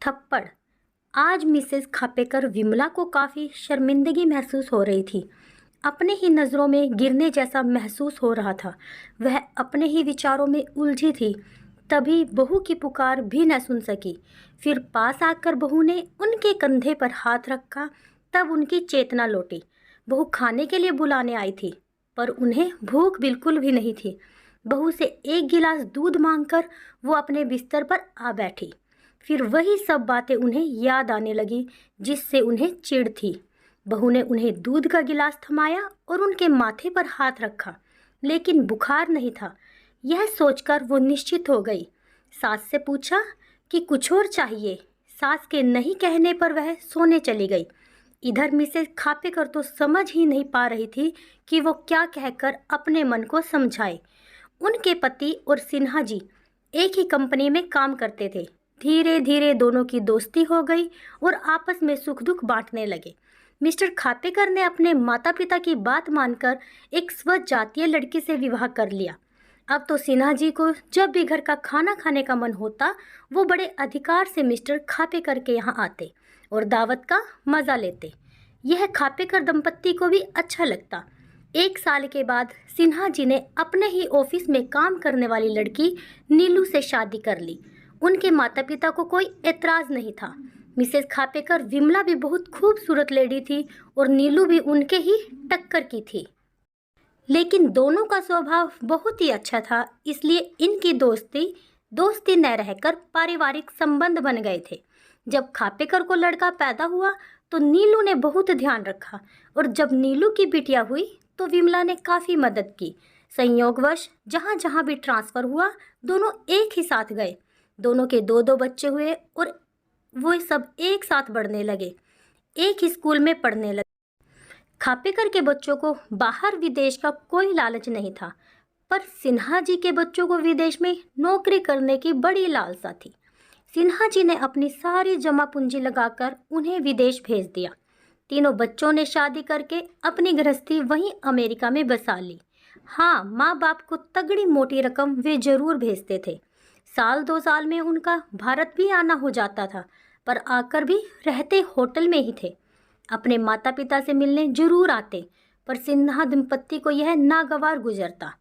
थप्पड़। आज मिसेस खापेकर विमला को काफ़ी शर्मिंदगी महसूस हो रही थी। अपने ही नज़रों में गिरने जैसा महसूस हो रहा था। वह अपने ही विचारों में उलझी थी। तभी बहू की पुकार भी न सुन सकी। फिर पास आकर बहू ने उनके कंधे पर हाथ रखा। तब उनकी चेतना लौटी। बहू खाने के लिए बुलाने आई थी, पर उन्हें भूख बिल्कुल भी नहीं थी। बहू से एक गिलास दूध मांगकर वो अपने बिस्तर पर आ बैठी। फिर वही सब बातें उन्हें याद आने लगी जिससे उन्हें चिढ़ थी। बहू ने उन्हें दूध का गिलास थमाया और उनके माथे पर हाथ रखा, लेकिन बुखार नहीं था। यह सोचकर वो निश्चित हो गई। सास से पूछा कि कुछ और चाहिए। सास के नहीं कहने पर वह सोने चली गई। इधर मिसेस खापेकर तो समझ ही नहीं पा रही थी कि वो क्या कहकर अपने मन को समझाए। उनके पति और सिन्हा जी एक ही कंपनी में काम करते थे। धीरे धीरे दोनों की दोस्ती हो गई और आपस में सुख दुख बांटने लगे। मिस्टर खापेकर ने अपने माता पिता की बात मानकर एक स्वजातीय लड़की से विवाह कर लिया। अब तो सिन्हा जी को जब भी घर का खाना खाने का मन होता, वो बड़े अधिकार से मिस्टर खापेकर के यहाँ आते और दावत का मज़ा लेते। यह खापेकर दंपत्ति को भी अच्छा लगता। 1 साल के बाद सिन्हा जी ने अपने ही ऑफिस में काम करने वाली लड़की नीलू से शादी कर ली। उनके माता पिता को कोई एतराज़ नहीं था। मिसेस खापेकर विमला भी बहुत खूबसूरत लेडी थी और नीलू भी उनके ही टक्कर की थी। लेकिन दोनों का स्वभाव बहुत ही अच्छा था, इसलिए इनकी दोस्ती न रहकर पारिवारिक संबंध बन गए थे। जब खापेकर को लड़का पैदा हुआ तो नीलू ने बहुत ध्यान रखा, और जब नीलू की बिटिया हुई तो विमला ने काफ़ी मदद की। संयोगवश जहाँ जहाँ भी ट्रांसफ़र हुआ, दोनों एक ही साथ गए। दोनों के 2-2 बच्चे हुए और वो सब एक साथ बढ़ने लगे, एक ही स्कूल में पढ़ने लगे। खापेकर के बच्चों को बाहर विदेश का कोई लालच नहीं था, पर सिन्हा जी के बच्चों को विदेश में नौकरी करने की बड़ी लालसा थी। सिन्हा जी ने अपनी सारी जमा पूंजी लगाकर उन्हें विदेश भेज दिया। तीनों बच्चों ने शादी करके अपनी गृहस्थी वहीं अमेरिका में बसा ली। हाँ, माँ बाप को तगड़ी मोटी रकम वे जरूर भेजते थे। साल 2 साल में उनका भारत भी आना हो जाता था, पर आकर भी रहते होटल में ही थे। अपने माता पिता से मिलने जरूर आते, पर सिन्हा दंपत्ति को यह नागवार गुजरता।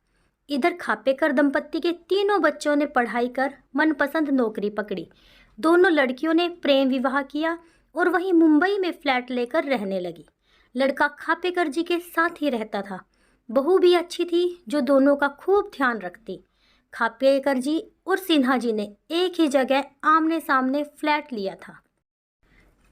इधर खापेकर दंपत्ति के तीनों बच्चों ने पढ़ाई कर मनपसंद नौकरी पकड़ी। दोनों लड़कियों ने प्रेम विवाह किया और वहीं मुंबई में फ्लैट लेकर रहने लगी। लड़का खापेकर जी के साथ ही रहता था। बहू भी अच्छी थी जो दोनों का खूब ध्यान रखती। खापेकर जी और सिन्हा जी ने एक ही जगह आमने सामने फ्लैट लिया था।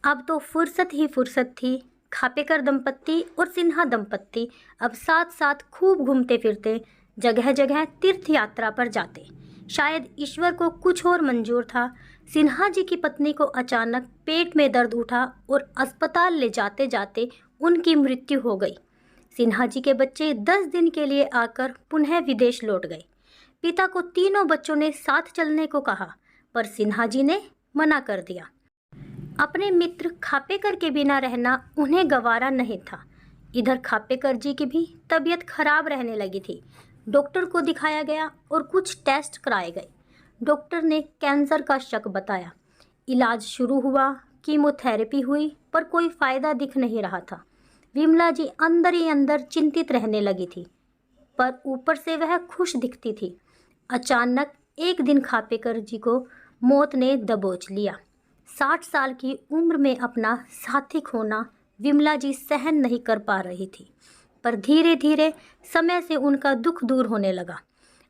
अब तो फुर्सत ही फुर्सत थी। खापेकर दंपत्ति और सिन्हा दंपत्ति अब साथ साथ खूब घूमते फिरते, जगह जगह तीर्थ यात्रा पर जाते। शायद ईश्वर को कुछ और मंजूर था। सिन्हा जी की पत्नी को अचानक पेट में दर्द उठा और अस्पताल ले जाते जाते उनकी मृत्यु हो गई। सिन्हा जी के बच्चे 10 दिन के लिए आकर पुनः विदेश लौट गए। पिता को तीनों बच्चों ने साथ चलने को कहा, पर सिन्हा जी ने मना कर दिया। अपने मित्र खापेकर के बिना रहना उन्हें गवारा नहीं था। इधर खापेकर जी की भी तबीयत खराब रहने लगी थी। डॉक्टर को दिखाया गया और कुछ टेस्ट कराए गए। डॉक्टर ने कैंसर का शक बताया। इलाज शुरू हुआ, कीमोथेरेपी हुई, पर कोई फ़ायदा दिख नहीं रहा था। विमला जी अंदर ही अंदर चिंतित रहने लगी थी, पर ऊपर से वह खुश दिखती थी। अचानक एक दिन खापेकर जी को मौत ने दबोच लिया। 60 साल की उम्र में अपना साथी खोना विमला जी सहन नहीं कर पा रही थी, पर धीरे धीरे समय से उनका दुख दूर होने लगा।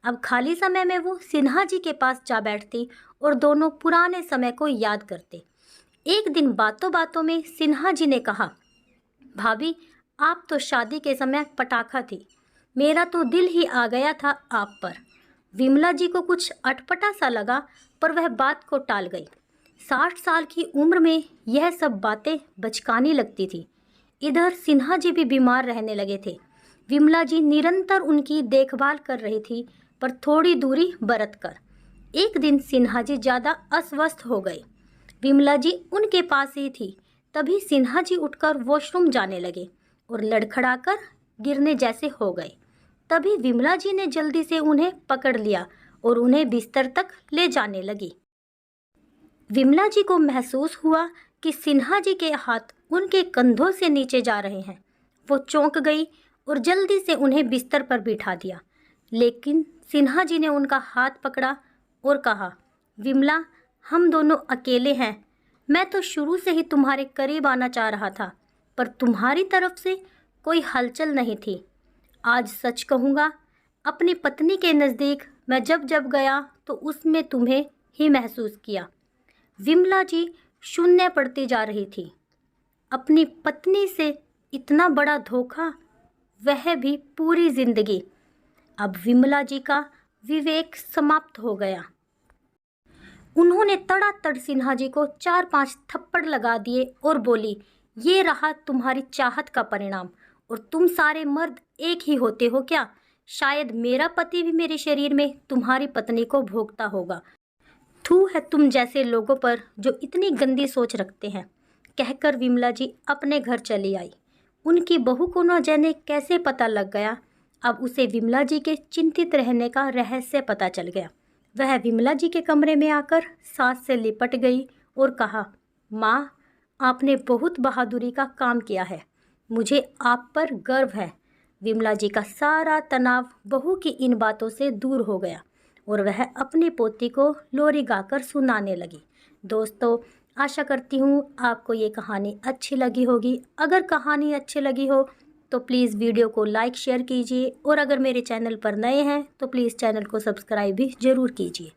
अब खाली समय में वो सिन्हा जी के पास जा बैठती और दोनों पुराने समय को याद करते। एक दिन बातों बातों में सिन्हा जी ने कहा, भाभी, आप तो शादी के समय पटाखा थी। मेरा तो दिल ही आ गया था आप पर। विमला जी को कुछ अटपटा सा लगा, पर वह बात को टाल गई। 60 साल की उम्र में यह सब बातें बचकानी लगती थी। इधर सिन्हा जी भी बीमार रहने लगे थे। विमला जी निरंतर उनकी देखभाल कर रही थी, पर थोड़ी दूरी बरत कर। एक दिन सिन्हा जी ज़्यादा अस्वस्थ हो गए। विमला जी उनके पास ही थी। तभी सिन्हा जी उठकर वॉशरूम जाने लगे और लड़खड़ाकर गिरने जैसे हो गए। तभी विमला जी ने जल्दी से उन्हें पकड़ लिया और उन्हें बिस्तर तक ले जाने लगी। विमला जी को महसूस हुआ कि सिन्हा जी के हाथ उनके कंधों से नीचे जा रहे हैं। वो चौंक गई और जल्दी से उन्हें बिस्तर पर बिठा दिया। लेकिन सिन्हा जी ने उनका हाथ पकड़ा और कहा, विमला, हम दोनों अकेले हैं। मैं तो शुरू से ही तुम्हारे करीब आना चाह रहा था, पर तुम्हारी तरफ से कोई हलचल नहीं थी। आज सच कहूँगा, अपनी पत्नी के नज़दीक मैं जब जब गया तो उसमें तुम्हें ही महसूस किया। विमला जी शून्य पड़ती जा रही थी। अपनी पत्नी से इतना बड़ा धोखा, वह भी पूरी जिंदगी। अब विमला जी का विवेक समाप्त हो गया। उन्होंने तड़ातड़ सिन्हा जी को 4-5 थप्पड़ लगा दिए और बोली, ये रहा तुम्हारी चाहत का परिणाम। और तुम सारे मर्द एक ही होते हो क्या? शायद मेरा पति भी मेरे शरीर में तुम्हारी पत्नी को भोगता होगा। थू है तुम जैसे लोगों पर जो इतनी गंदी सोच रखते हैं। कहकर विमला जी अपने घर चली आई। उनकी बहू को न जाने कैसे पता लग गया। अब उसे विमला जी के चिंतित रहने का रहस्य पता चल गया। वह विमला जी के कमरे में आकर सास से लिपट गई और कहा, माँ, आपने बहुत बहादुरी का काम किया है। मुझे आप पर गर्व है। विमला जी का सारा तनाव बहू की इन बातों से दूर हो गया और वह अपनी पोती को लोरी गाकर सुनाने लगी। दोस्तों, आशा करती हूँ आपको ये कहानी अच्छी लगी होगी। अगर कहानी अच्छी लगी हो तो प्लीज़ वीडियो को लाइक शेयर कीजिए और अगर मेरे चैनल पर नए हैं तो प्लीज़ चैनल को सब्सक्राइब भी ज़रूर कीजिए।